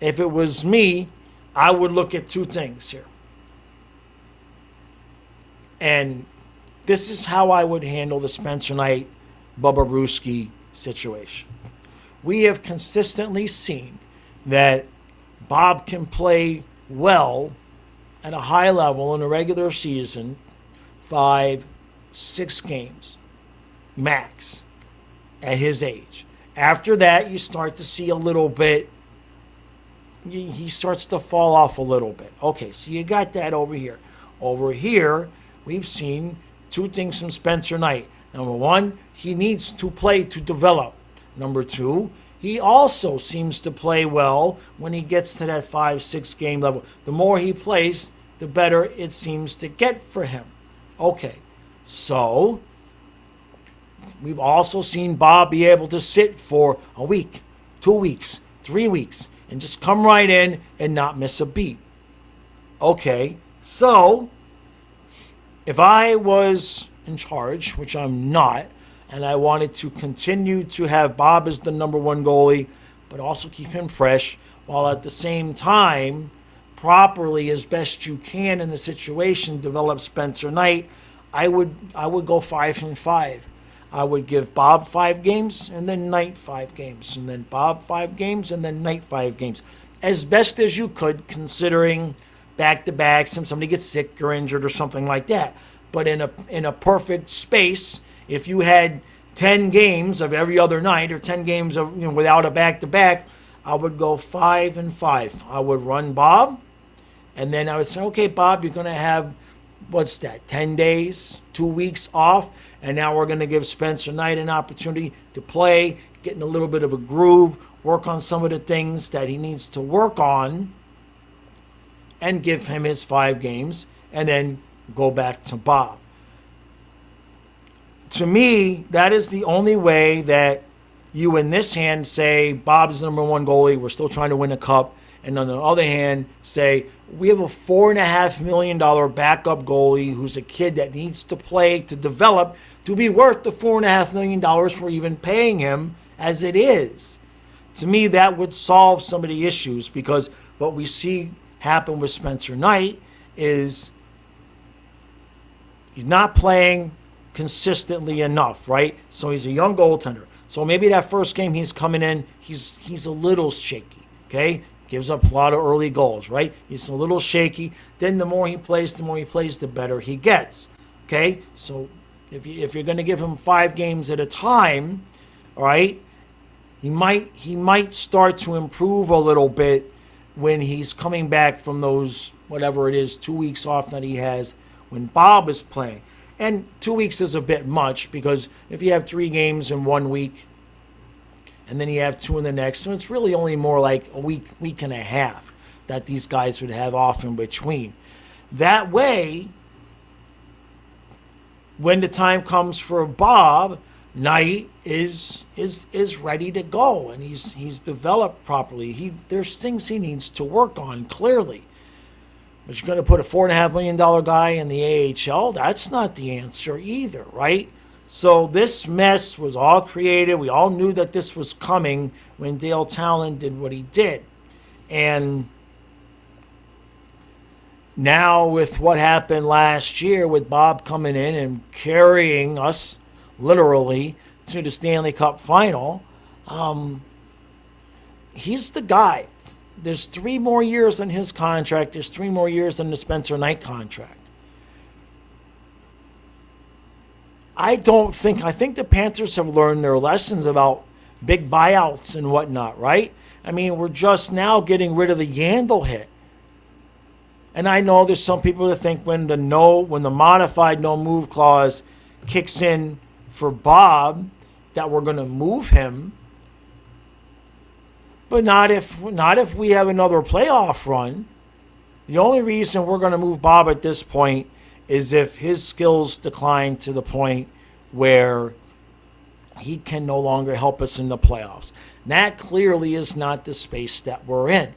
if it was me, I would look at two things here. And this is how I would handle the Spencer Knight, Bobrovsky situation. We have consistently seen that Bob can play well at a high level in a regular season, 5, 6 games max at his age. After that, you start to see a little bit, he starts to fall off a little bit. Okay, so you got that over here. Over here, we've seen two things from Spencer Knight. Number one, he needs to play to develop. Number two, he also seems to play well when he gets to that 5, 6 game level. The more he plays, the better it seems to get for him. Okay, so we've also seen Bob be able to sit for a week, 2 weeks, 3 weeks, and just come right in and not miss a beat. Okay, so if I was in charge, which I'm not, and I wanted to continue to have Bob as the number one goalie, but also keep him fresh, while at the same time, properly as best you can in the situation, develop Spencer Knight, I would go 5-5. I would give Bob 5 games and then Knight 5 games, and then Bob 5 games and then Knight 5 games, as best as you could, considering back-to-backs and somebody gets sick or injured or something like that. But in a perfect space, if you had 10 games of every other night or 10 games of without a back-to-back, I would go 5-5. I would run Bob, and then I would say, okay, Bob, you're going to have, what's that, 10 days, 2 weeks off, and now we're going to give Spencer Knight an opportunity to play, get in a little bit of a groove, work on some of the things that he needs to work on, and give him his 5 games, and then go back to Bob. To me, that is the only way that you, in this hand, say Bob's the number one goalie, we're still trying to win a cup, and on the other hand, say we have a $4.5 million backup goalie who's a kid that needs to play to develop to be worth the $4.5 million we're even paying him as it is. To me, that would solve some of the issues, because what we see happen with Spencer Knight is he's not playing consistently enough, right? So he's a young goaltender. So maybe that first game he's coming in, he's a little shaky, okay? Gives up a lot of early goals, right? He's a little shaky. Then the more he plays, the better he gets, okay? So if you're going to give him 5 games at a time, all right, he might start to improve a little bit when he's coming back from those, whatever it is, 2 weeks off that he has when Bob is playing. And 2 weeks is a bit much, because if you have 3 games in 1 week and then you have 2 in the next, so it's really only more like a week and a half that these guys would have off in between. That way, when the time comes for Bob, Knight is ready to go, and he's developed properly. There's things he needs to work on, clearly. But you're going to put a $4.5 million guy in the AHL? That's not the answer either, right? So this mess was all created. We all knew that this was coming when Dale Talon did what he did. And now with what happened last year with Bob coming in and carrying us literally to the Stanley Cup final, he's the guy. There's 3 more years in his contract. There's 3 more years in the Spencer Knight contract. I think the Panthers have learned their lessons about big buyouts and whatnot, right? I mean, we're just now getting rid of the Yandel hit. And I know there's some people that think when the modified no move clause kicks in for Bob, that we're going to move him. But not if we have another playoff run. The only reason we're going to move Bob at this point is if his skills decline to the point where he can no longer help us in the playoffs. And that clearly is not the space that we're in.